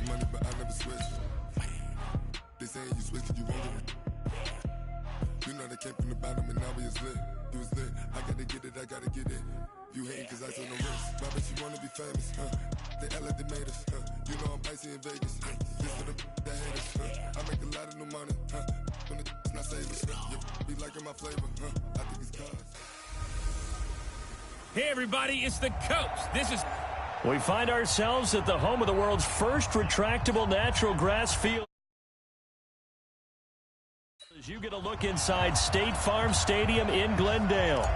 money, but I never switch. They saying you switch 'cause you won't get it. You know they came from the bottom and now we is lit. You was lit, I gotta get it, I gotta get it. You hating 'cause I told no risk. Why bet you wanna be famous, They act like they made us, You know I'm icy in Vegas, This for the that hate us, I make a lot of new money, When it's not savers, You be liking my flavor, I think it's cause. Hey everybody, it's the Coach. We find ourselves at the home of the world's first retractable natural grass field. As you get a look inside State Farm Stadium in Glendale.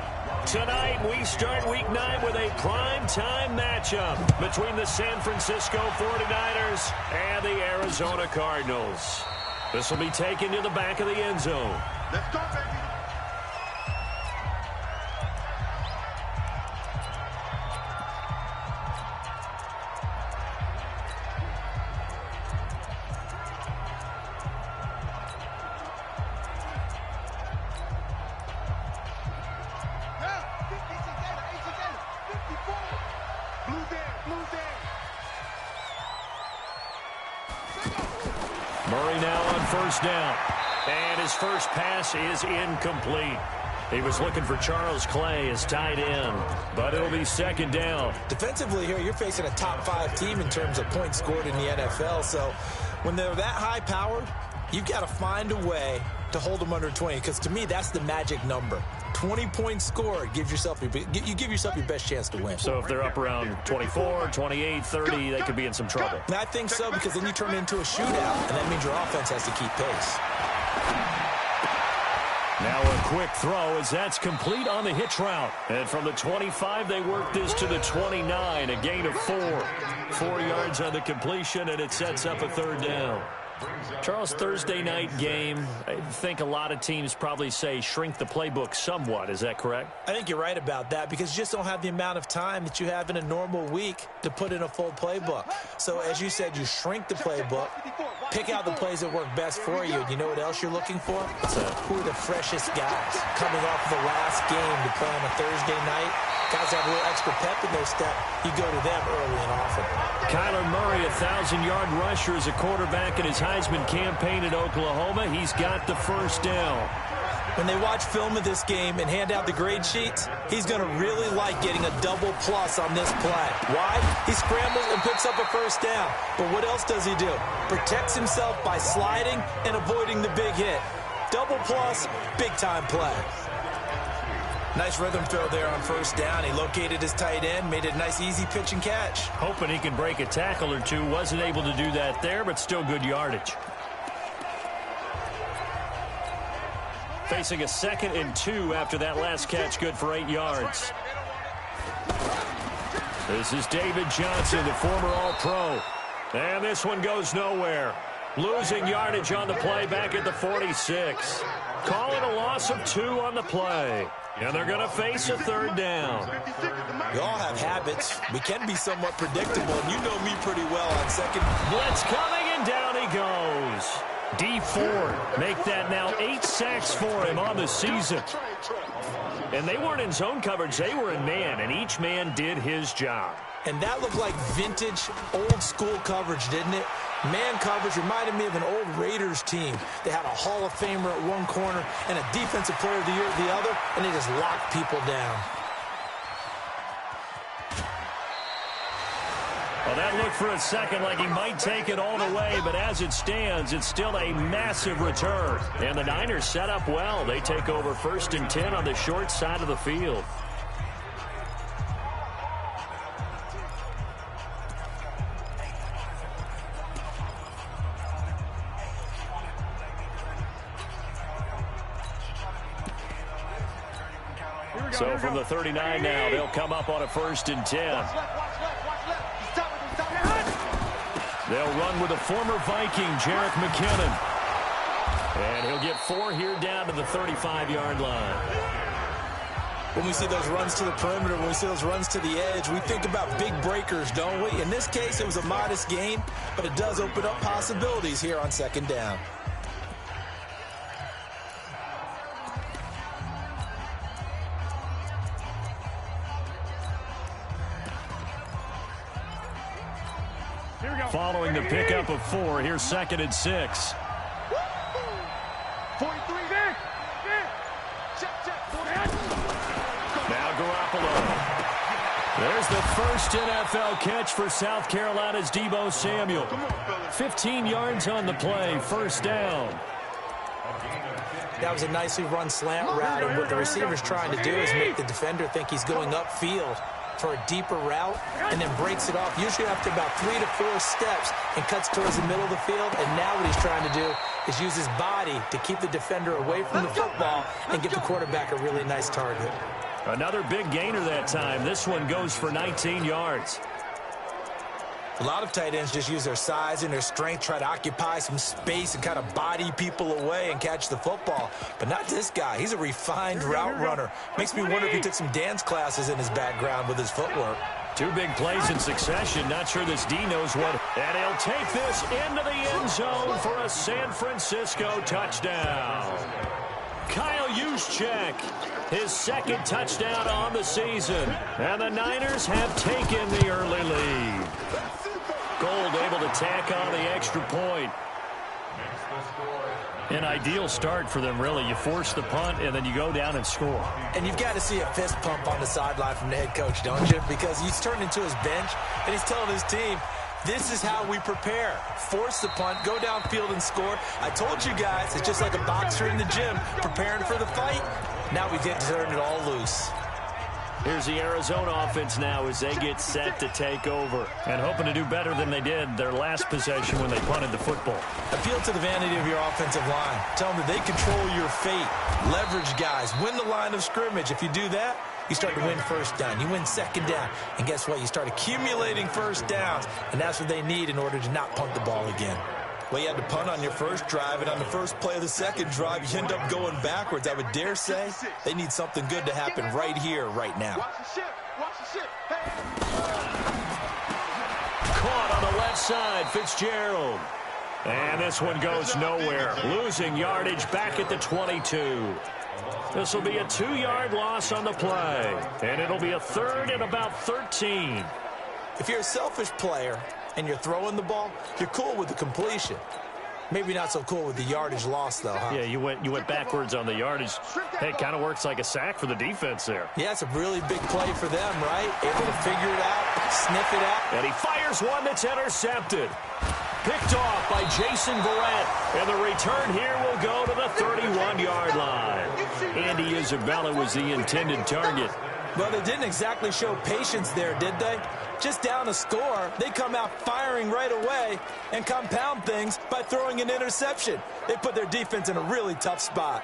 Tonight, we start Week 9 with a prime-time matchup between the San Francisco 49ers and the Arizona Cardinals. This will be taken to the back of the end zone. Let's go, baby. Murray now on first down. And his first pass is incomplete. He was looking for Charles Clay as tight end, but it'll be second down. Defensively here, you're facing a top-5 team in terms of points scored in the NFL, so when they're that high-powered, you've got to find a way to hold them under 20, because to me, that's the magic number. 20 points scored, you give yourself your best chance to win. So if they're up around 24, 28, 30, they could be in some trouble. And I think so, because then you turn it into a shootout, and that means your offense has to keep pace. Now a quick throw as that's complete on the hitch route. And from the 25, they work this to the 29, a gain of 4. 4 yards on the completion, and it sets up a third down. Charles, Thursday night game, I think a lot of teams probably say shrink the playbook somewhat. Is that correct? I think you're right about that, because you just don't have the amount of time that you have in a normal week to put in a full playbook. So as you said, you shrink the playbook, pick out the plays that work best for you. And you know what else you're looking for? Who are the freshest guys coming off the last game to play on a Thursday night? Guys have a little extra pep in their step. You go to them early and often. Kyler Murray, 1,000-yard rusher as a quarterback in his Heisman campaign at Oklahoma. He's got the first down. When they watch film of this game and hand out the grade sheets, he's going to really like getting a double plus on this play. Why? He scrambles and picks up a first down. But what else does he do? Protects himself by sliding and avoiding the big hit. Double plus, big-time play. Nice rhythm throw there on first down. He located his tight end, made it a nice easy pitch and catch. Hoping he can break a tackle or two. Wasn't able to do that there, but still good yardage. Facing a 2nd and 2 after that last catch, good for 8 yards. This is David Johnson, the former All-Pro. And this one goes nowhere. Losing yardage on the play back at the 46. Calling a loss of 2 on the play. And they're going to face a third down. We all have habits. We can be somewhat predictable, and you know me pretty well on second. Blitz coming, and down he goes. D Ford make that now 8 sacks for him on the season. And they weren't in zone coverage. They were in man, and each man did his job. And that looked like vintage, old-school coverage, didn't it? Man coverage reminded me of an old Raiders team. They had a Hall of Famer at one corner and a Defensive Player of the Year at the other, and they just locked people down. Well, that looked for a second like he might take it all the way, but as it stands, it's still a massive return. And the Niners set up well. They take over 1st and 10 on the short side of the field. So from the 39 now, they'll come up on a 1st and 10. They'll run with a former Viking, Jerick McKinnon. And he'll get 4 here down to the 35-yard line. When we see those runs to the perimeter, when we see those runs to the edge, we think about big breakers, don't we? In this case, it was a modest gain, but it does open up possibilities here on 2nd down. Following the pickup of 4, here's 2nd and 6. 43. Now Garoppolo. There's the first NFL catch for South Carolina's Deebo Samuel. 15 yards on the play, first down. That was a nicely run slant route, and what the receiver's trying to do is make the defender think he's going upfield for a deeper route, and then breaks it off, usually after about 3 to 4 steps, and cuts towards the middle of the field. And now what he's trying to do is use his body to keep the defender away from the football and give the quarterback a really nice target. Another big gainer that time. This one goes for 19 yards. A lot of tight ends just use their size and their strength, try to occupy some space and kind of body people away and catch the football. But not this guy. He's a refined route runner. Makes me wonder if he took some dance classes in his background with his footwork. 2 big plays in succession. Not sure this D knows what. And he'll take this into the end zone for a San Francisco touchdown. Kyle Juszczyk, his 2nd touchdown on the season. And the Niners have taken the early lead. Gold able to tack on the extra point. An ideal start for them, really. You force the punt, and then you go down and score. And you've got to see a fist pump on the sideline from the head coach, don't you? Because he's turned into his bench, and he's telling his team, this is how we prepare. Force the punt, go downfield and score. I told you guys, it's just like a boxer in the gym preparing for the fight. Now we get to turn it all loose. Here's the Arizona offense now as they get set to take over and hoping to do better than they did their last possession when they punted the football. Appeal to the vanity of your offensive line. Tell them that they control your fate. Leverage guys. Win the line of scrimmage. If you do that, you start to win first down. You win second down. And guess what? You start accumulating first downs. And that's what they need in order to not punt the ball again. Well, you had to punt on your first drive, and on the first play of the second drive, you end up going backwards. I would dare say they need something good to happen right here, right now. Caught on the left side, Fitzgerald. And this one goes nowhere. Losing yardage back at the 22. This will be a 2-yard loss on the play. And it'll be a 3rd and about 13. If you're a selfish player and you're throwing the ball, you're cool with the completion. Maybe not so cool with the yardage loss, though, huh? Yeah, you went backwards on the yardage. Hey, it kind of works like a sack for the defense there. Yeah, it's a really big play for them, right? Able to figure it out, sniff it out. And he fires one that's intercepted. Picked off by Jason Verrett. And the return here will go to the 31-yard line. Andy Isabella was the intended target. Well, they didn't exactly show patience there, did they? Just down a score, they come out firing right away and compound things by throwing an interception. They put their defense in a really tough spot.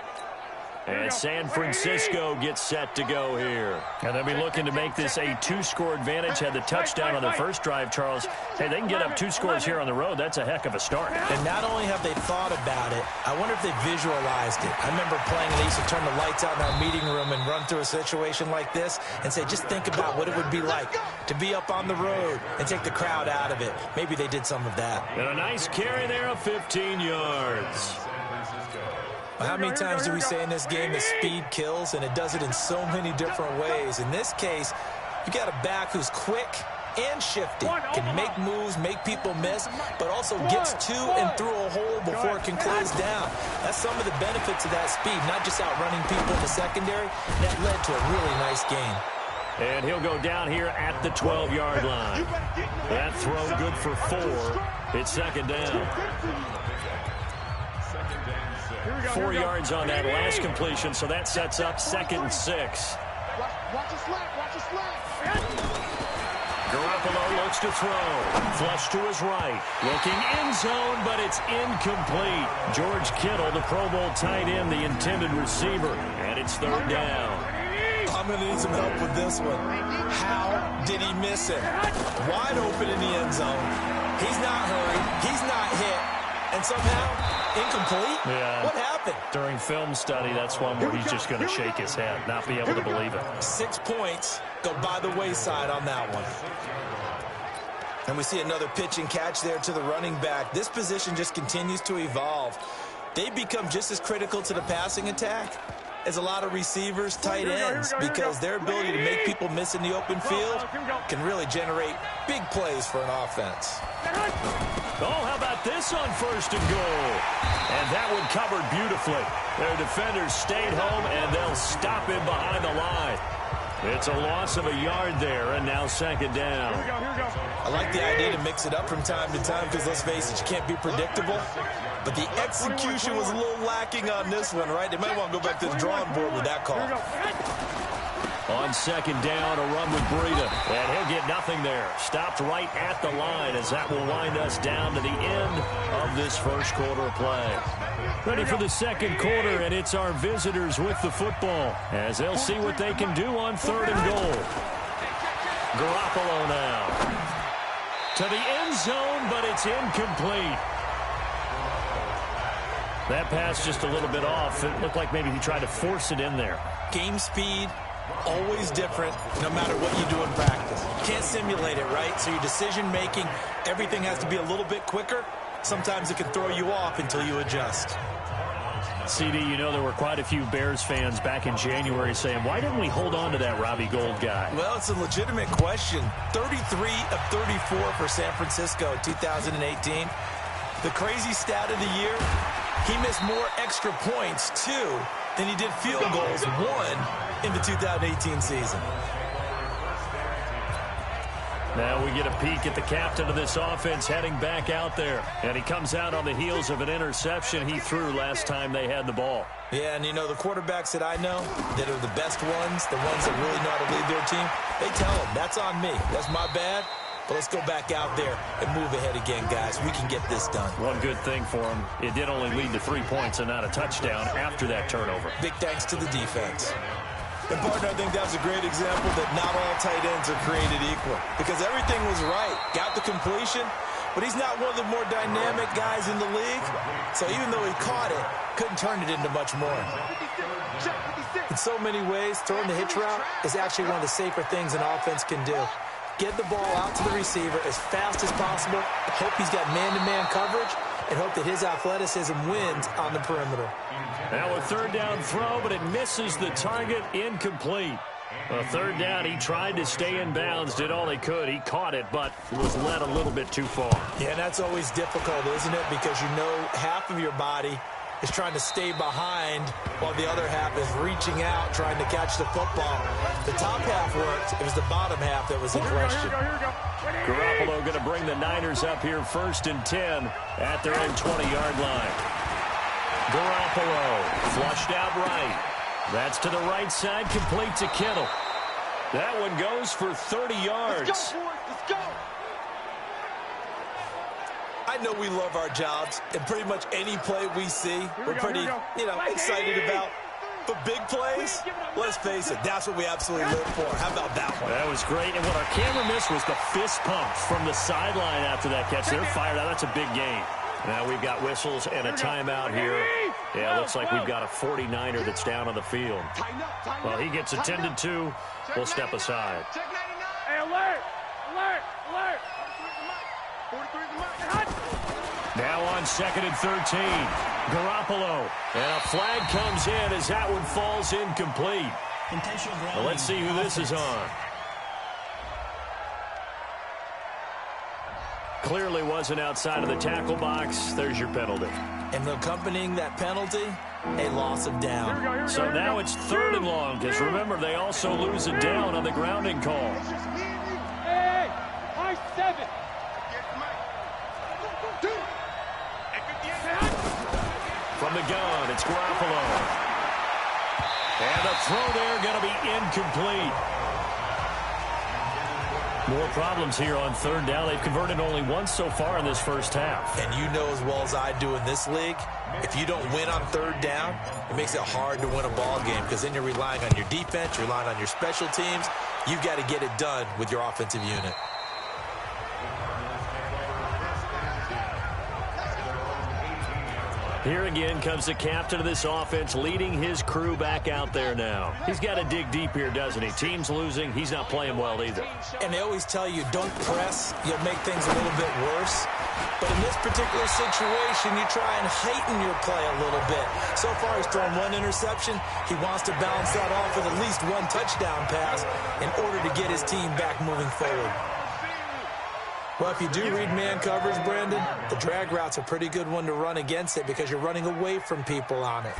And San Francisco gets set to go here. And they'll be looking to make this a 2-score advantage. Had the touchdown on the first drive, Charles. Hey, they can get up 2 scores here on the road. That's a heck of a start. And not only have they thought about it, I wonder if they visualized it. I remember playing, and they used to turn the lights out in our meeting room and run through a situation like this and say, just think about what it would be like to be up on the road and take the crowd out of it. Maybe they did some of that. And a nice carry there of 15 yards. How many times do we say in this game that speed kills, and it does it in so many different ways? In this case, you got a back who's quick and shifty, can make moves, make people miss, but also gets to and through a hole before it can close down. That's some of the benefits of that speed, not just outrunning people in the secondary. That led to a really nice game. And he'll go down here at the 12-yard line. That throw good for 4. It's second down. 4 yards on that last completion, so that sets up 2nd and 6. Watch the slap. Garoppolo looks to throw. Flush to his right. Looking end zone, but it's incomplete. George Kittle, the Pro Bowl tight end, the intended receiver. And it's 3rd down. I'm going to need some help with this one. How did he miss it? Wide open in the end zone. He's not hurried. He's not hit. And somehow, incomplete? Yeah. What happened? During film study, that's one where he's just going to shake his head, not be able to believe it. 6 points go by the wayside on that one. And we see another pitch and catch there to the running back. This position just continues to evolve. They become just as critical to the passing attack as a lot of receivers, tight ends, because their ability to make people miss in the open field can really generate big plays for an offense. Oh, how about this on 1st and goal? And that one covered beautifully. Their defenders stayed home, and they'll him behind the line. It's a loss of a yard there, and now 2nd down. Here we go. I like the idea to mix it up from time to time because, let's face it, you can't be predictable. But the execution was a little lacking on this one, right? They might want to go back to the drawing board with that call. On 2nd down, a run with Breida. And he'll get nothing there. Stopped right at the line as that will wind us down to the end of this first quarter of play. Ready for the 2nd quarter, and it's our visitors with the football as they'll see what they can do on 3rd and goal. Garoppolo now. To the end zone, but it's incomplete. That pass just a little bit off. It looked like maybe he tried to force it in there. Game speed, always different, no matter what you do in practice. You can't simulate it, right? So your decision-making, everything has to be a little bit quicker. Sometimes it can throw you off until you adjust. CD, you know there were quite a few Bears fans back in January saying, why didn't we hold on to that Robbie Gould guy? Well, it's a legitimate question. 33 of 34 for San Francisco in 2018. The crazy stat of the year, he missed more extra points, 2, than he did field goals, 1, in the 2018 season. Now we get a peek at the captain of this offense heading back out there. And he comes out on the heels of an interception he threw last time they had the ball. Yeah, and you know, the quarterbacks that I know that are the best ones, the ones that really know how to lead their team, they tell them, that's on me. That's my bad. But let's go back out there and move ahead again, guys. We can get this done. One good thing for him, it did only lead to 3 points and not a touchdown after that turnover. Big thanks to the defense. And, partner, I think that's a great example that not all tight ends are created equal. Because everything was right. Got the completion, but he's not one of the more dynamic guys in the league. So even though he caught it, couldn't turn it into much more. In so many ways, throwing the hitch route is actually one of the safer things an offense can do. Get the ball out to the receiver as fast as possible, hope he's got man-to-man coverage, and hope that his athleticism wins on the perimeter. Now a 3rd down throw, but it misses the target, incomplete. A 3rd down, he tried to stay in bounds, did all he could. He caught it, but was led a little bit too far. Yeah, and that's always difficult, isn't it? Because you know half of your body is trying to stay behind while the other half is reaching out, trying to catch the football. The top half worked. It was the bottom half that was in question. Garoppolo going to bring the Niners up here 1st and 10 at their own 20-yard line. Garoppolo flushed out right. That's to the right side, complete to Kittle. That one goes for 30 yards. Let's go, boys. Let's go. I know we love our jobs, and pretty much any play we see, we're pretty, excited about. But big plays, let's face it, that's what we absolutely live for. How about that one? That was great, and what our camera missed was the fist pump from the sideline after that catch. They're fired out. That's a big game. Now we've got whistles and a timeout here. Yeah, looks like we've got a 49er that's down on the field. Well, he gets attended to. We'll step aside. Hey, alert! Alert! Alert! 43 is the mark. Now on 2nd and 13. Garoppolo. And a flag comes in as that one falls incomplete. Well, let's see who this is on. Clearly wasn't outside of the tackle box. There's your penalty. And accompanying that penalty, a loss of down. So now it's 3rd and long, because remember, they also lose a down on the grounding call. Hey, high 7. From the gun, it's Garoppolo. And the throw there going to be incomplete. More problems here on 3rd down. They've converted only once so far in this first half. And you know as well as I do in this league, if you don't win on 3rd down, it makes it hard to win a ball game because then you're relying on your defense, you're relying on your special teams. You've got to get it done with your offensive unit. Here again comes the captain of this offense leading his crew back out there now. He's got to dig deep here, doesn't he? Team's losing. He's not playing well either. And they always tell you, don't press. You'll make things a little bit worse. But in this particular situation, you try and heighten your play a little bit. So far, he's thrown 1 interception. He wants to balance that off with at least 1 touchdown pass in order to get his team back moving forward. Well, if you do read man coverage, Brandon, the drag route's a pretty good one to run against it because you're running away from people on it.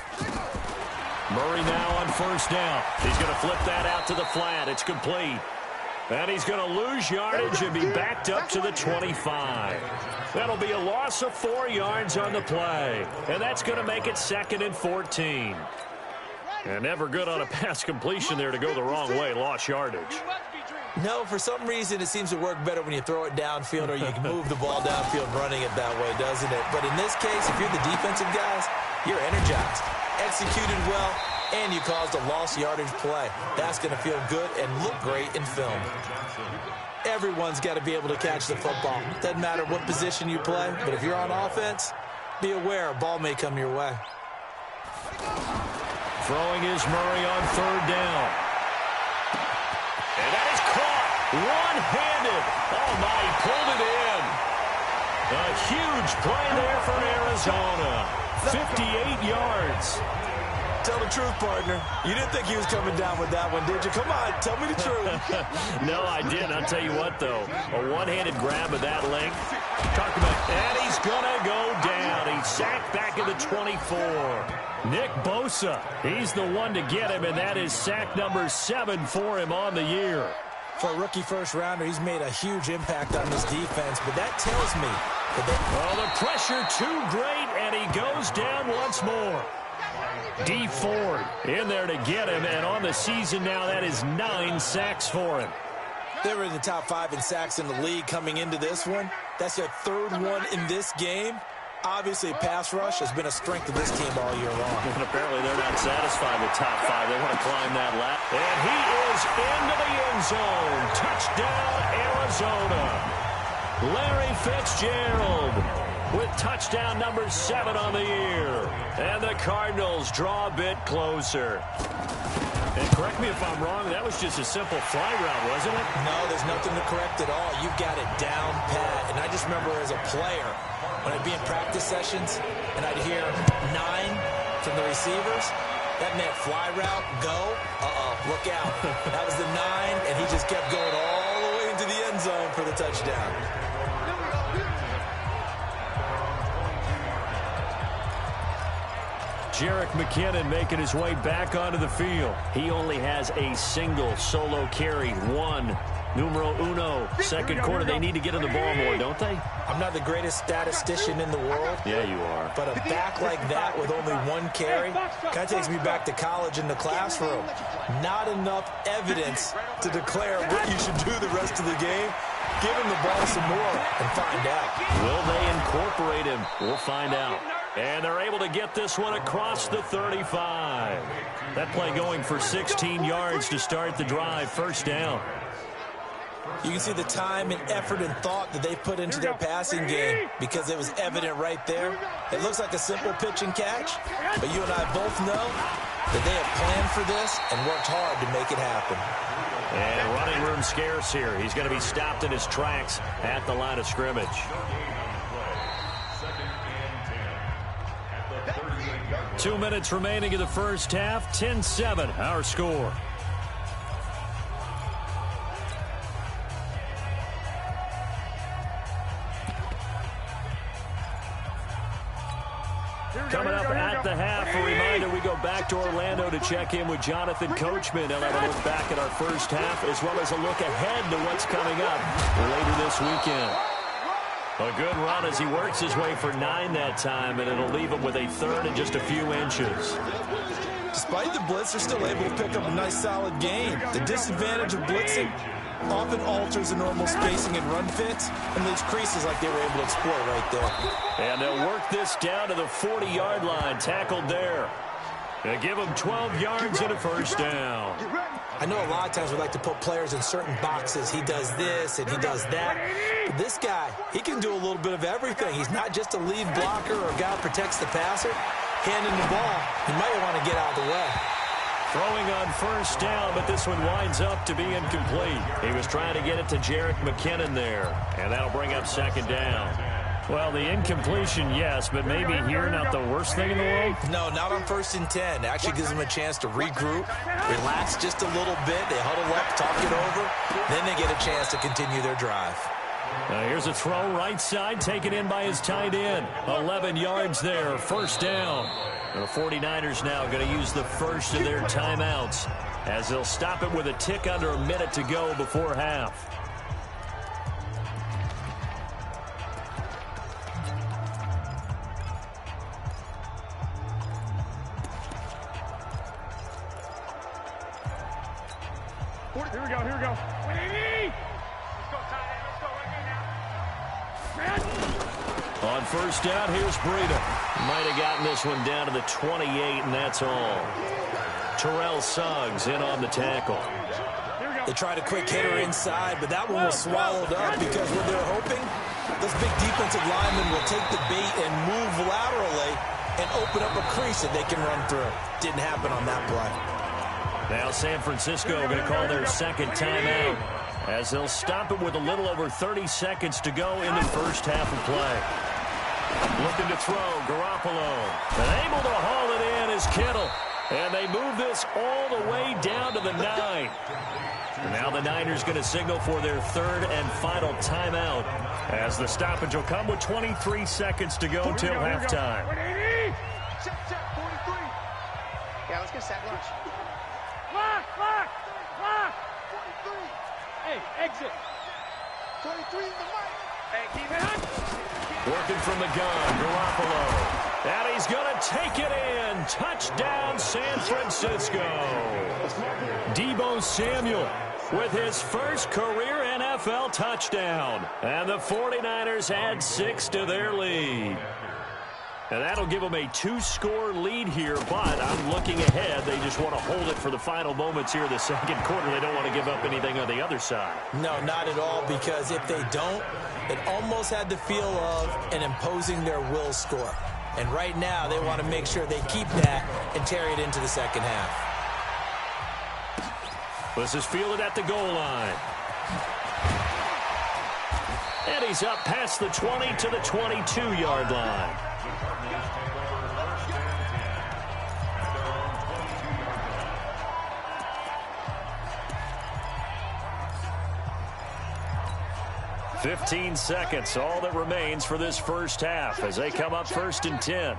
Murray now on first down. He's going to flip that out to the flat. It's complete. And he's going to lose yardage and be backed up to the 25. That'll be a loss of 4 yards on the play. And that's going to make it 2nd and 14. And never good on a pass completion there to go the wrong way. Lost yardage. No, for some reason, it seems to work better when you throw it downfield or you can move the ball downfield running it that way, doesn't it? But in this case, if you're the defensive guys, you're energized, executed well, and you caused a lost yardage play. That's going to feel good and look great in film. Everyone's got to be able to catch the football. Doesn't matter what position you play, but if you're on offense, be aware a ball may come your way. Throwing is Murray on 3rd down. And that is caught one-handed. Oh, my, he pulled it in. A huge play there for Arizona. 58 yards. Tell the truth, partner. You didn't think he was coming down with that one, did you? Come on, tell me the truth. No, I didn't. I'll tell you what, though. A one-handed grab of that length. Talk about, and he's going to go down. He's sacked back at the 24. Nick Bosa, he's the one to get him, and that is sack number 7 for him on the year. For a rookie first-rounder, he's made a huge impact on this defense, but that tells me that well, the pressure too great, and he goes down once more. D. Ford in there to get him, and on the season now, that is 9 sacks for him. They were in the top 5 in sacks in the league coming into this one. That's their 3rd one in this game. Obviously, pass rush has been a strength of this team all year long. And apparently they're not satisfied with top 5. They want to climb that ladder. And he is into the end zone. Touchdown, Arizona. Larry Fitzgerald with touchdown number 7 on the year. And the Cardinals draw a bit closer. And correct me if I'm wrong, that was just a simple fly route, wasn't it? No, there's nothing to correct at all. You've got it down pat. And I just remember as a player, when I'd be in practice sessions and I'd hear 9 from the receivers, that meant fly route, go, look out. That was the 9, and he just kept going all the way into the end zone for the touchdown. Jerick McKinnon making his way back onto the field. He only has a single solo carry, 1. Numero uno, 2nd quarter. They need to get in the ball more, don't they? I'm not the greatest statistician in the world. Yeah, you are. But a back like that with only 1 carry kind of takes me back to college in the classroom. Not enough evidence to declare what you should do the rest of the game. Give him the ball some more and find out. Will they incorporate him? We'll find out. And they're able to get this one across the 35. That play going for 16 yards to start the drive. 1st down. You can see the time and effort and thought that they put into their passing game because it was evident right there. It looks like a simple pitch and catch, but you and I both know that they have planned for this and worked hard to make it happen. And running room scarce here. He's going to be stopped in his tracks at the line of scrimmage. 2 minutes remaining in the first half. 10-7, our score. Coming up at the half, a reminder, we go back to Orlando to check in with Jonathan Coachman. They'll have a look back at our first half as well as a look ahead to what's coming up later this weekend. A good run as he works his way for 9 that time, and it'll leave him with a 3rd and just a few inches. Despite the blitz, they're still able to pick up a nice, solid gain. The disadvantage of blitzing often alters the normal spacing and run fits, and these creases like they were able to exploit right there. And they'll work this down to the 40-yard line, tackled there. They give him 12 yards and a 1st down. I know a lot of times we like to put players in certain boxes. He does this and he does that. But this guy, he can do a little bit of everything. He's not just a lead blocker or a guy who protects the passer. Handing the ball, he might want to get out of the way. Throwing on 1st down, but this one winds up to be incomplete. He was trying to get it to Jerick McKinnon there, and that'll bring up 2nd down. Well, the incompletion, yes, but maybe here not the worst thing in the world? No, not on 1st and 10. It actually gives them a chance to regroup, relax just a little bit. They huddle up, talk it over, then they get a chance to continue their drive. Here's a throw right side, taken in by his tight end. 11 yards there, first down. The 49ers now going to use the first of their timeouts as they'll stop it with a tick under a minute to go before half. Here we go, here we go. Let's go, Tyler. Let's go right now. On first down, here's Breida. Might have gotten this one down to the 28, and that's all. Terrell Suggs in on the tackle. They tried a quick hitter inside, but that one was swallowed up because what they're hoping, this big defensive lineman will take the bait and move laterally and open up a crease that they can run through. Didn't happen on that play. Now San Francisco going to call their second timeout as they'll stop it with a little over 30 seconds to go in the first half of play. Looking to throw, Garoppolo. And able to haul it in is Kittle. And they move this all the way down to the 9. Now the Niners going to signal for their third and final timeout as the stoppage will come with 23 seconds to go till halftime. Check, 43. Yeah, let's get sack lunch. Lock! 43. Hey, exit. 43 in the mic. Hey, keep it on. Working from the gun, Garoppolo. And he's going to take it in. Touchdown, San Francisco. Deebo Samuel with his first career NFL touchdown. And the 49ers add 6 to their lead. And that'll give them a 2-score lead here, but I'm looking ahead. They just want to hold it for the final moments here in the second quarter. They don't want to give up anything on the other side. No, not at all, because if they don't, it almost had the feel of an imposing their will score. And right now, they want to make sure they keep that and carry it into the second half. This is fielded at the goal line. And he's up past the 20 to the 22-yard line. "15 seconds, all that remains for this first half as they come up first and 10.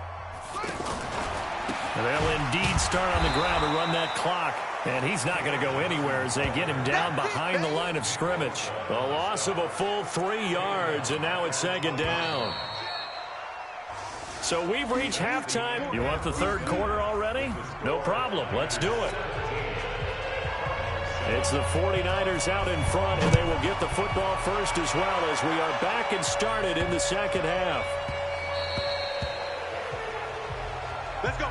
And they'll indeed start on the ground to run that clock. And he's not going to go anywhere as they get him down behind the line of scrimmage. A loss of a full 3 yards, and now it's second down. So we've reached halftime. You want the third quarter already? No problem. Let's do it. It's the 49ers out in front, and they will get the football first as well as we are back and started in the second half. Let's go.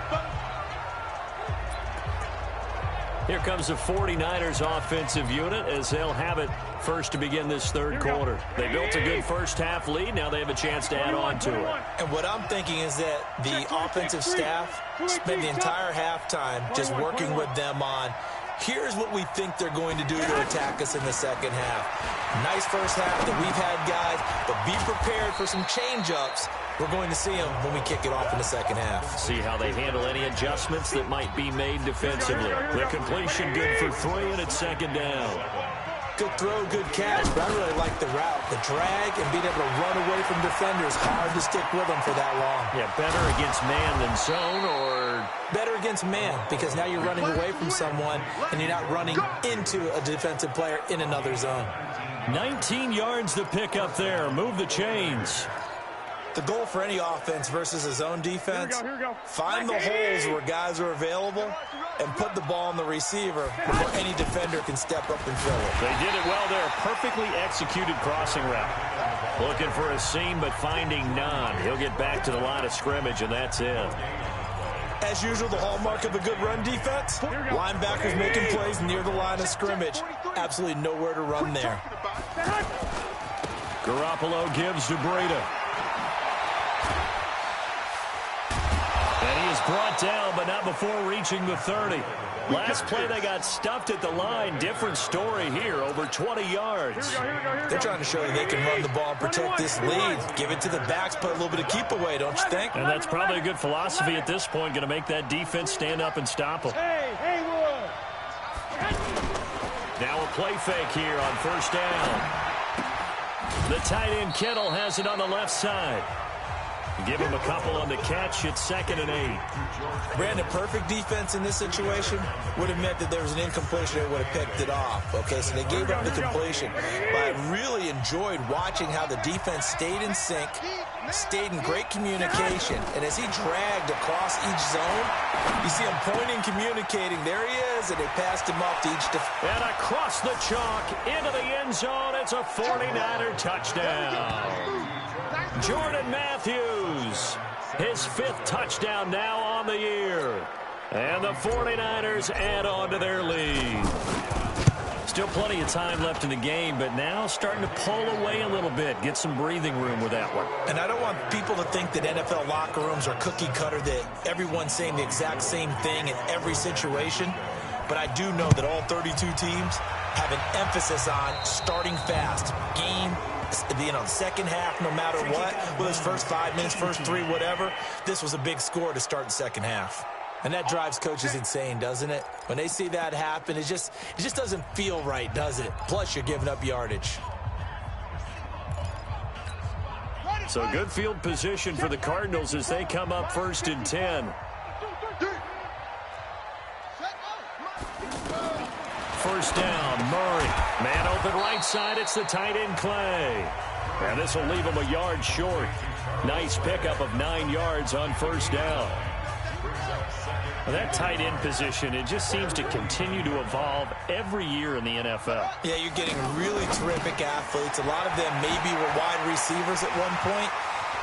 Here comes the 49ers offensive unit as they'll have it first to begin this third quarter. They built a good first half lead. Now they have a chance to add on to it. And what I'm thinking is that the offensive staff spent the entire halftime just working with them on, here's what we think they're going to do to attack us in the second half. Nice first half that we've had, guys, but be prepared for some change-ups. We're going to see them when we kick it off in the second half. See how they handle any adjustments that might be made defensively. The completion good for 3, and it's second down. Good throw, good catch, but I really like the route. The drag and being able to run away from defenders, hard to stick with them for that long. Yeah, better against man than zone, or better against man, because now you're running away from someone and you're not running into a defensive player in another zone. 19 yards to pick up there. Move the chains. The goal for any offense versus a zone defense, find the holes where guys are available and put the ball on the receiver before any defender can step up and fill it. They did it well there. Perfectly executed crossing route. Looking for a seam, but finding none. He'll get back to the line of scrimmage, and that's it. As usual, the hallmark of a good run defense, linebackers making plays near the line of scrimmage. Absolutely nowhere to run there. Garoppolo gives to Breida. And he is brought down, but not before reaching the 30. Last play, they got stuffed at the line. Different story here, over 20 yards. They're trying to show you they can run the ball and protect this lead. Give it to the backs, put a little bit of keep away, don't you think? And that's probably a good philosophy at this point, going to make that defense stand up and stop them. Now a play fake here on first down. The tight end Kittle has it on the left side. Give him a couple on the catch. It's 2nd and 8. Brandon, perfect defense in this situation would have meant that there was an incompletion. They would have picked it off. Okay, so they gave up the completion. But I really enjoyed watching how the defense stayed in sync, stayed in great communication. And as he dragged across each zone, you see him pointing, communicating. There he is, and they passed him off to each defense. And across the chalk into the end zone. It's a 49er touchdown. Jordan Matthews, his 5th touchdown now on the year. And the 49ers add on to their lead. Still plenty of time left in the game, but now starting to pull away a little bit. Get some breathing room with that one. And I don't want people to think that NFL locker rooms are cookie cutter, that everyone's saying the exact same thing in every situation. But I do know that all 32 teams have an emphasis on starting fast. Second half, no matter what, whether it's first 5 minutes, first 3, whatever, this was a big score to start the second half. And that drives coaches insane, doesn't it? When they see that happen, it just doesn't feel right, does it? Plus, you're giving up yardage. So good field position for the Cardinals as they come up 1st and 10. First down, Murray. Man open right side, it's the tight end Clay. And this will leave him a yard short. Nice pickup of 9 yards on first down. Well, that tight end position, it just seems to continue to evolve every year in the NFL. Yeah, you're getting really terrific athletes. A lot of them maybe were wide receivers at one point.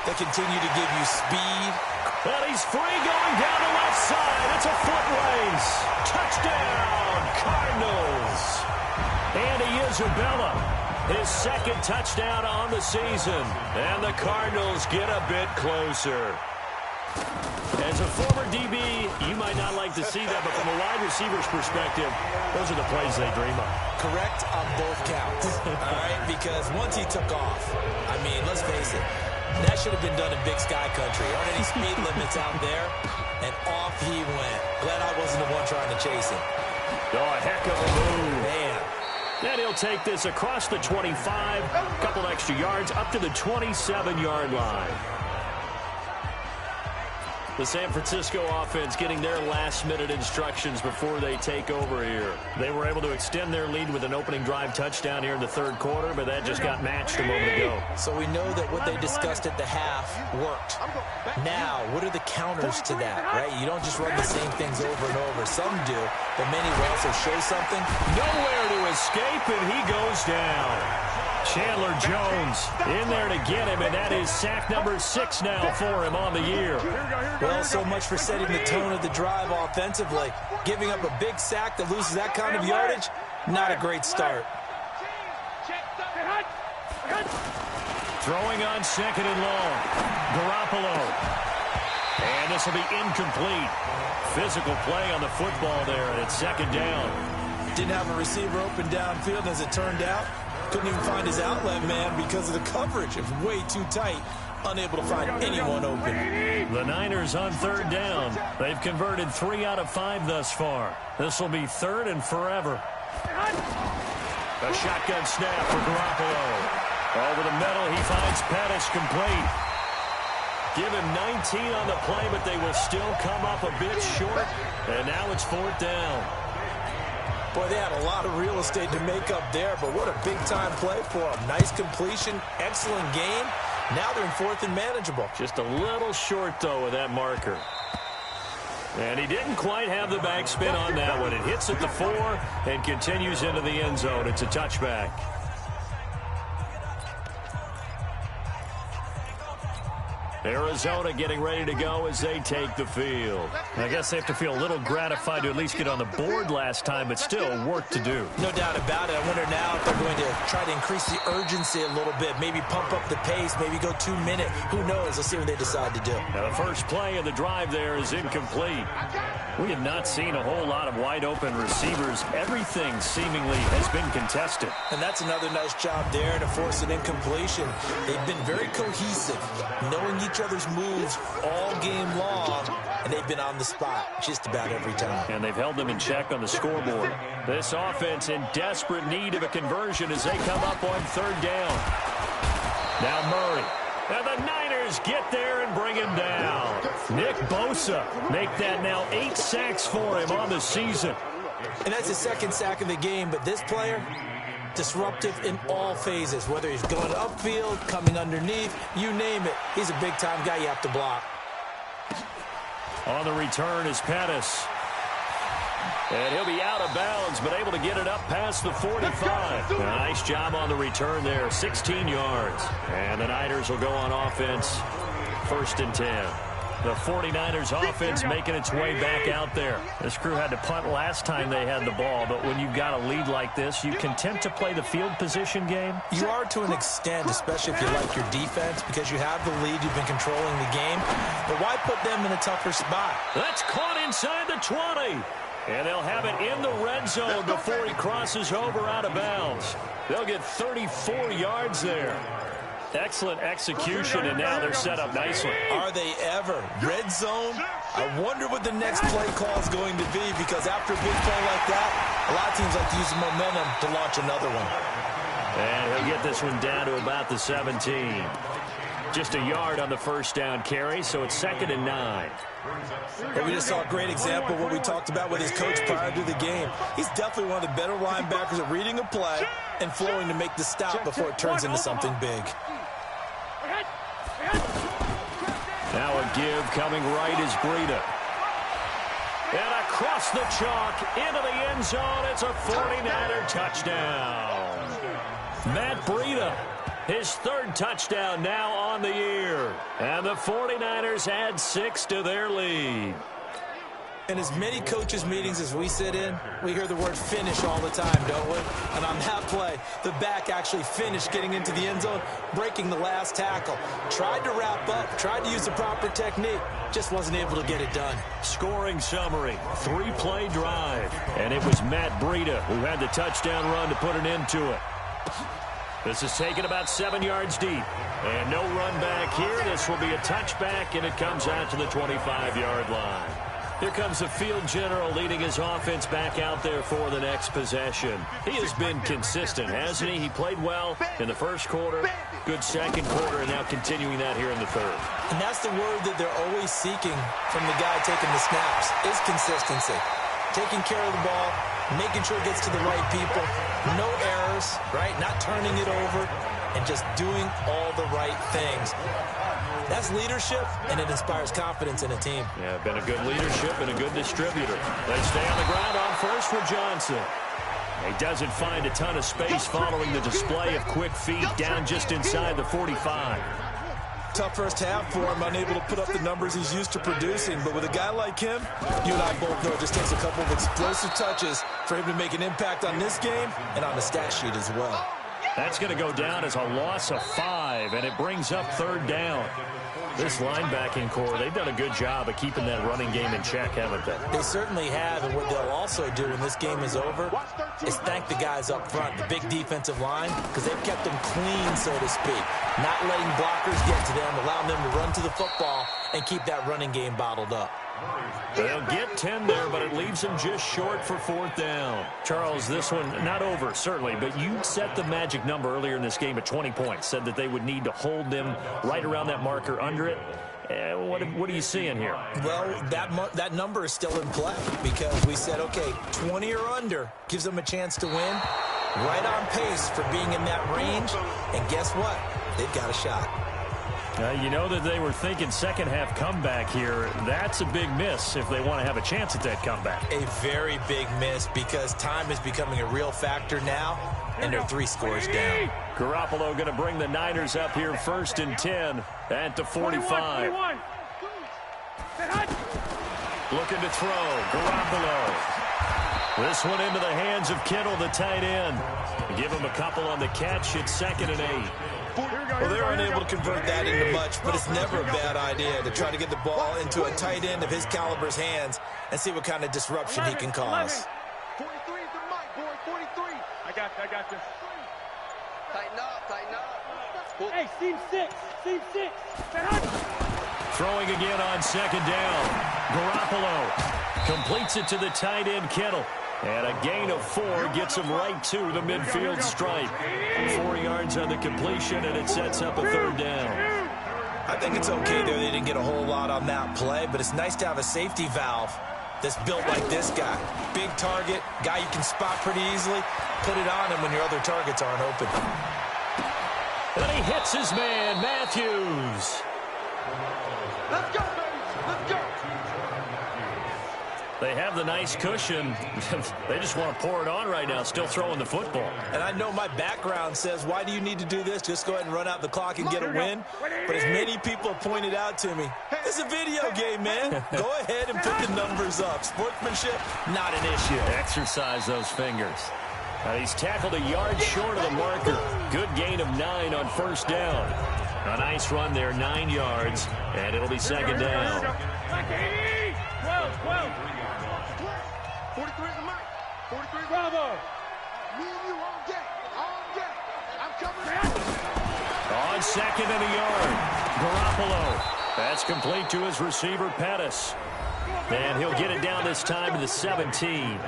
They continue to give you speed. And he's free going down the left side. It's a foot race. Touchdown, Cardinals. Andy Isabella, his 2nd touchdown on the season. And the Cardinals get a bit closer. As a former DB, you might not like to see that, but from a wide receiver's perspective, those are the plays they dream of. Correct on both counts, all right? Because once he took off, I mean, let's face it, that should have been done in Big Sky Country. Aren't any speed limits out there? And off he went. Glad I wasn't the one trying to chase him. Oh, a heck of a move. Man. And he'll take this across the 25, a couple extra yards, up to the 27-yard line. The San Francisco offense getting their last-minute instructions before they take over here. They were able to extend their lead with an opening drive touchdown here in the 3rd quarter, but that just got matched a moment ago. So we know that what they discussed at the half worked. Now, what are the counters to that, right? You don't just run the same things over and over. Some do, but many will also show something. Nowhere to escape, and he goes down. Chandler Jones in there to get him, and that is sack number 6 now for him on the year. Well, so much for setting the tone of the drive offensively. Giving up a big sack that loses that kind of yardage, not a great start. Throwing on 2nd and long. Garoppolo. And this will be incomplete. Physical play on the football there, and it's 2nd down. Didn't have a receiver open downfield, as it turned out. Couldn't even find his outlet man because of the coverage. It was way too tight. Unable to find anyone open. The Niners on 3rd down. They've converted 3 out of 5 thus far. This will be 3rd and forever. A shotgun snap for Garoppolo. Over the middle, he finds Pettis complete. Give him 19 on the play, but they will still come up a bit short. And now it's 4th down. Boy, they had a lot of real estate to make up there, but what a big-time play for them. Nice completion, excellent game. Now they're in 4th and manageable. Just a little short, though, of that marker. And he didn't quite have the backspin on that one. It hits at the 4 and continues into the end zone. It's a touchback. Arizona getting ready to go as they take the field. I guess they have to feel a little gratified to at least get on the board last time, but still work to do. No doubt about it. I wonder now if they're going to try to increase the urgency a little bit, maybe pump up the pace, maybe go 2-minute. Who knows? Let's see what they decide to do. Now the first play of the drive there is incomplete. We have not seen a whole lot of wide-open receivers. Everything seemingly has been contested. And that's another nice job there to force an incompletion. They've been very cohesive, knowing each other's moves all game long, and they've been on the spot just about every time. And they've held them in check on the scoreboard. This offense in desperate need of a conversion as they come up on 3rd down. Now Murray. And the Niners get there and bring him down. Nick Bosa make that now 8 sacks for him on the season. And that's his second sack of the game, but this player, disruptive in all phases, whether he's going upfield, coming underneath, you name it. He's a big-time guy you have to block. On the return is Pettis. And he'll be out of bounds, but able to get it up past the 45. Nice job on the return there, 16 yards. And the Niners will go on offense, 1st and 10. The 49ers offense making its way back out there. This crew had to punt last time they had the ball, but when you've got a lead like this, you content to play the field position game? You are to an extent, especially if you like your defense, because you have the lead, you've been controlling the game. But why put them in a tougher spot? That's caught inside the 20. And they'll have it in the red zone before he crosses over out of bounds. They'll get 34 yards there. Excellent execution, and now they're set up nicely. Are they ever? Red zone? I wonder what the next play call is going to be, because after a big play like that, a lot of teams like to use the momentum to launch another one. And he'll get this one down to about the 17. Just a yard on the first down carry, so it's 2nd and 9. And we just saw a great example of what we talked about with his coach prior to the game. He's definitely one of the better linebackers at reading a play and flowing to make the stop before it turns into something big. Now a give coming right is Breida. And across the chalk into the end zone. It's a 49er touchdown. Matt Breida, his 3rd touchdown now on the year. And the 49ers add 6 to their lead. In as many coaches' meetings as we sit in, we hear the word finish all the time, don't we? And on that play, the back actually finished getting into the end zone, breaking the last tackle. Tried to wrap up, tried to use the proper technique, just wasn't able to get it done. Scoring summary, 3-play drive. And it was Matt Breida who had the touchdown run to put an end to it. This is taken about 7 yards deep. And no run back here. This will be a touchback, and it comes out to the 25-yard line. Here comes the field general leading his offense back out there for the next possession. He has been consistent, hasn't he? He played well in the first quarter, good second quarter, and now continuing that here in the third. And that's the word that they're always seeking from the guy taking the snaps, is consistency. Taking care of the ball, making sure it gets to the right people, no errors, right? Not turning it over, and just doing all the right things. That's leadership, and it inspires confidence in a team. Yeah, been a good leadership and a good distributor. They stay on the ground on first for Johnson. He doesn't find a ton of space following the display of quick feet down just inside the 45. Tough first half for him, unable to put up the numbers he's used to producing. But with a guy like him, you and I both know it just takes a couple of explosive touches for him to make an impact on this game and on the stat sheet as well. That's going to go down as a loss of 5, and it brings up 3rd down. This linebacking core, they've done a good job of keeping that running game in check, haven't they? They certainly have, and what they'll also do when this game is over is thank the guys up front, the big defensive line, because they've kept them clean, so to speak. Not letting blockers get to them, allowing them to run to the football and keep that running game bottled up. They'll get 10 there, but it leaves them just short for 4th down. Charles, this one not over, certainly, but you set the magic number earlier in this game at 20 points, said that they would need to hold them right around that marker under it. What are you seeing here? Well, that number is still in play because we said, okay, 20 or under gives them a chance to win. Right on pace for being in that range, and guess what? They've got a shot. You know that they were thinking second half comeback here. That's a big miss if they want to have a chance at that comeback. A very big miss because time is becoming a real factor now, and they're 3 scores down. Garoppolo going to bring the Niners up here 1st and 10 at the 45. Looking to throw. Garoppolo. This one into the hands of Kittle, the tight end. Give him a couple on the catch. It's 2nd and 8. Well, they're unable to convert that into much, but it's never a bad idea to try to get the ball into a tight end of his caliber's hands and see what kind of disruption he can cause. 43 is the mic, boy. 43. I got this. Tighten up. Hey, seam 6. Throwing again on 2nd down. Garoppolo completes it to the tight end, Kittle. And a gain of 4 gets him right to the midfield stripe. 4 yards on the completion, and it sets up a third down. I think it's okay there. They didn't get a whole lot on that play, but it's nice to have a safety valve that's built like this guy. Big target, guy you can spot pretty easily. Put it on him when your other targets aren't open. And he hits his man, Matthews. Let's go, baby. Let's go. They have the nice cushion. They just want to pour it on right now, still throwing the football. And I know my background says, why do you need to do this? Just go ahead and run out the clock and get a win. But as many people have pointed out to me, it's a video game, man. Go ahead and put the numbers up. Sportsmanship, not an issue. Exercise those fingers. He's tackled a yard short of the marker. Good gain of 9 on first down. A nice run there, 9 yards, and it'll be second down. 12. 43 is the mic. 43 is Bravo. me and you all day. All day. I'm coming. On second and a yard, Garoppolo. That's complete to his receiver, Pettis. And he'll get it down this time to the 17.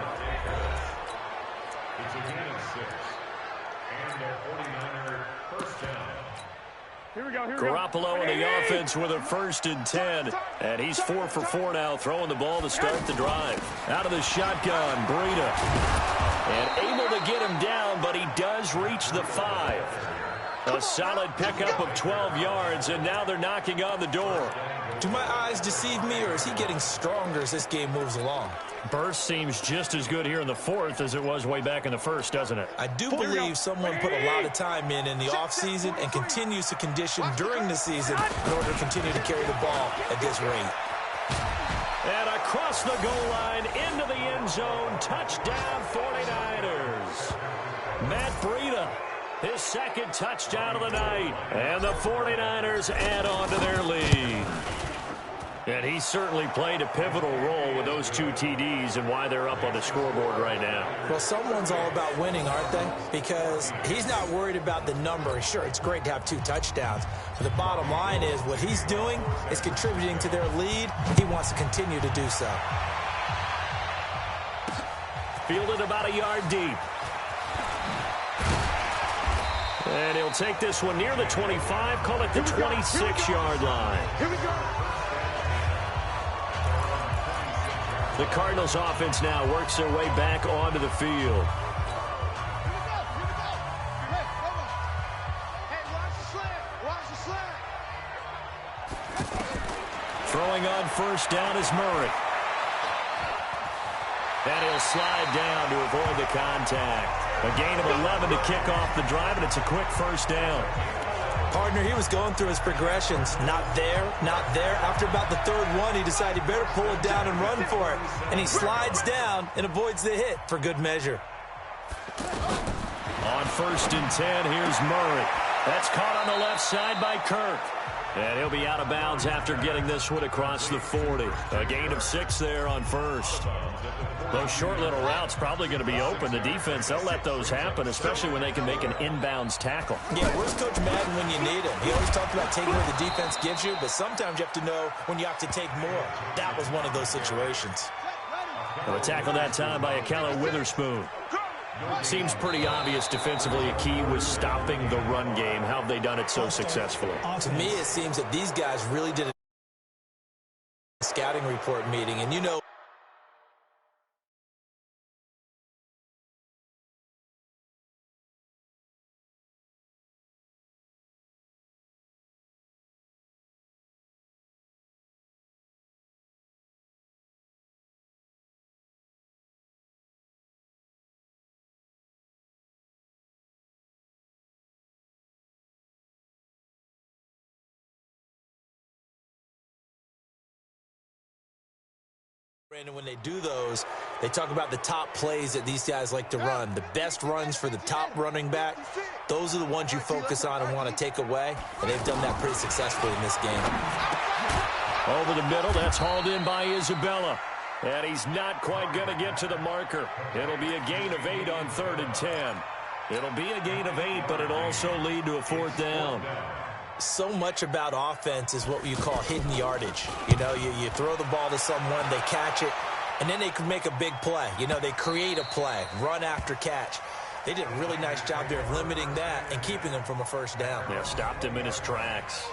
Garoppolo in the offense with a 1st and 10. And he's 4 for 4 now, throwing the ball to start the drive. Out of the shotgun, Breida. And able to get him down, but he does reach the 5. A solid pickup of 12 yards, and now they're knocking on the door. Do my eyes deceive me, or is he getting stronger as this game moves along? Burst seems just as good here in the 4th as it was way back in the 1st, doesn't it? I do believe someone put a lot of time in the offseason and continues to condition during the season in order to continue to carry the ball at this rate. And across the goal line, into the end zone, touchdown 49ers. Matt Breida, his 2nd touchdown of the night. And the 49ers add on to their lead. And he certainly played a pivotal role with those 2 TDs and why they're up on the scoreboard right now. Well, someone's all about winning, aren't they? Because he's not worried about the number. Sure, it's great to have 2 touchdowns. But the bottom line is what he's doing is contributing to their lead. He wants to continue to do so. Fielded about a yard deep. And he'll take this one near the 25, call it the 26-yard line. Here we go. The Cardinals offense now works their way back onto the field. Throwing on first down is Murray. And he'll slide down to avoid the contact. A gain of 11 to kick off the drive, and it's a quick first down. Partner, he was going through his progressions. Not there, not there. After about the 3rd one, he decided he better pull it down and run for it. And he slides down and avoids the hit for good measure. On 1st and 10, here's Murray. That's caught on the left side by Kirk. And he'll be out of bounds after getting this one across the 40. A gain of 6 there on 1st. Those short little routes probably going to be open. The defense, they'll let those happen, especially when they can make an inbounds tackle. Yeah, where's Coach Madden when you need him? He always talked about taking what the defense gives you, but sometimes you have to know when you have to take more. That was one of those situations. Well, a tackle that time by Akello Witherspoon. Seems pretty obvious defensively a key was stopping the run game. How have they done it so successfully? To me, it seems that these guys really did a scouting report meeting, and you know, Brandon, when they do those, they talk about the top plays that these guys like to run. The best runs for the top running back, those are the ones you focus on and want to take away, and they've done that pretty successfully in this game. Over the middle, that's hauled in by Isabella. And he's not quite going to get to the marker. It'll be a gain of 8 on 3rd and 10. It'll be a gain of 8, but it'll also lead to a 4th down. So much about offense is what you call hidden yardage. You know, you throw the ball to someone, they catch it, And then they could make a big play. You know, they create a play, run after catch. They did a really nice job there of limiting that and keeping him from a first down. Yeah, stopped him in his tracks.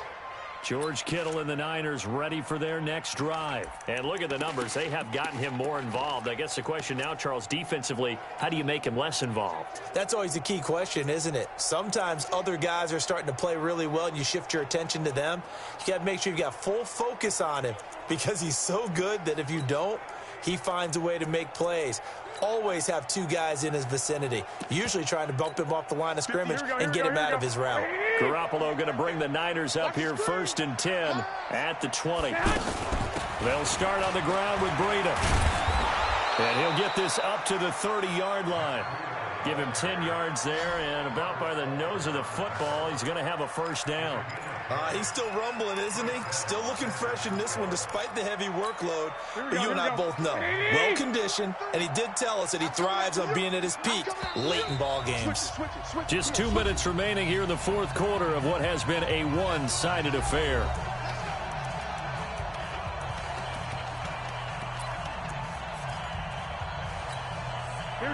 George Kittle and the Niners ready for their next drive. And look at the numbers. They have gotten him more involved. I guess the question now, Charles, defensively, how do you make him less involved? That's always the key question, isn't it? Sometimes other guys are starting to play really well and you shift your attention to them. You got to make sure you got full focus on him because he's so good that if you don't, he finds a way to make plays. Always have two guys in his vicinity, usually trying to bump him off the line of scrimmage and get him out of his route. Garoppolo going to bring the Niners up here 1st and 10 at the 20. They'll start on the ground with Breida. And he'll get this up to the 30-yard line. Give him 10 yards there, and about by the nose of the football, he's going to have a first down. He's still rumbling, isn't he? Still looking fresh in this one despite the heavy workload. But you and I both know, well-conditioned, and he did tell us that he thrives on being at his peak late in ball games. Just 2 minutes remaining here in the fourth quarter of what has been a one-sided affair.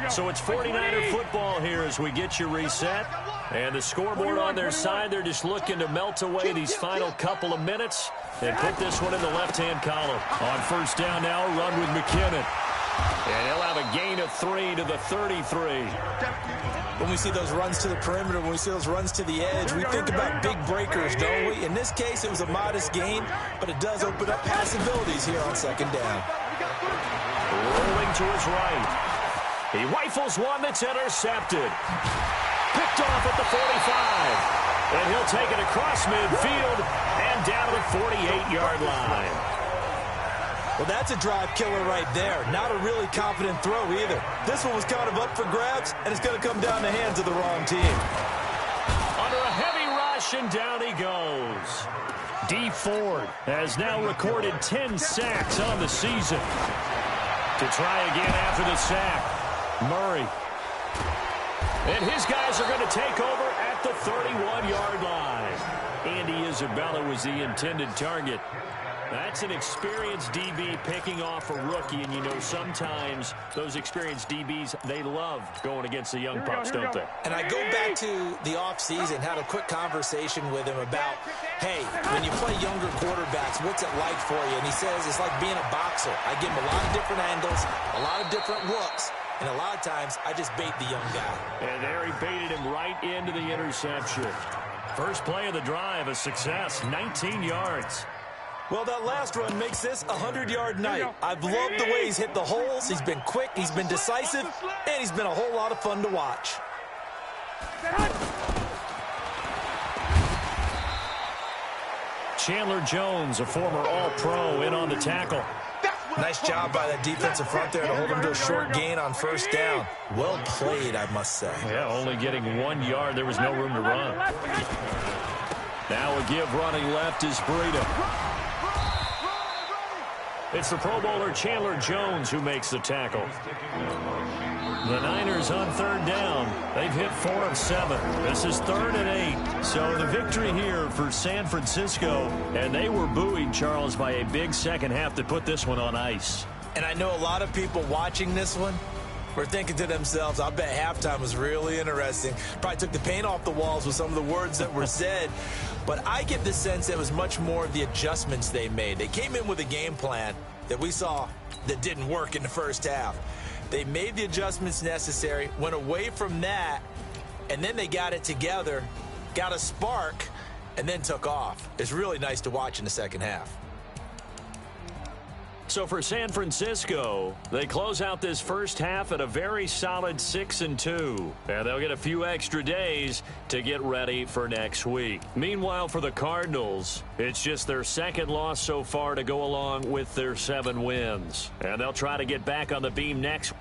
So it's 49er football here as we get you reset. And the scoreboard on their side, they're just looking to melt away these final couple of minutes and put this one in the left-hand column. On first down now, run with McKinnon. And he'll have a gain of 3 to the 33. When we see those runs to the perimeter, when we see those runs to the edge, we think about big breakers, don't we? In this case, it was a modest gain, but it does open up possibilities here on second down. Rolling to his right. He rifles one that's intercepted. Picked off at the 45. And he'll take it across midfield and down to the 48-yard line. Well, that's a drive killer right there. Not a really confident throw either. This one was kind of up for grabs, and it's going to come down the hands of the wrong team. Under a heavy rush, and down he goes. D. Ford has now recorded 10 sacks on the season. To try again after the sack. Murray. And his guys are going to take over at the 31-yard line. Andy Isabella was the intended target. That's an experienced DB picking off a rookie, and you know sometimes those experienced DBs, they love going against the young pups, don't they? And I go back to the offseason, had a quick conversation with him about, hey, when you play younger quarterbacks, what's it like for you? And he says it's like being a boxer. I give him a lot of different angles, a lot of different looks, and a lot of times I just bait the young guy. And there he baited him right into the interception. First play of the drive, a success, 19 yards. Well, that last run makes this a 100-yard night. I've loved the way he's hit the holes. He's been quick, he's been decisive, and he's been a whole lot of fun to watch. Chandler Jones, a former All-Pro, in on the tackle. Nice job by that defensive front there to hold him to a short gain on first down. Well played, I must say. Yeah, only getting 1 yard. There was no room to run. Now a give running left is Breida. It's the Pro Bowler Chandler Jones who makes the tackle. The Niners on third down. They've hit 4 of 7. This is 3rd and 8. So the victory here for San Francisco. And they were buoyed, Charles, by a big second half to put this one on ice. And I know a lot of people watching this one were thinking to themselves, I bet halftime was really interesting. Probably took the paint off the walls with some of the words that were said. But I get the sense that it was much more of the adjustments they made. They came in with a game plan that we saw that didn't work in the first half. They made the adjustments necessary, went away from that, and then they got it together, got a spark, and then took off. It's really nice to watch in the second half. So for San Francisco, they close out this first half at a very solid 6-2. And they'll get a few extra days to get ready for next week. Meanwhile, for the Cardinals, it's just their second loss so far to go along with their 7 wins. And they'll try to get back on the beam next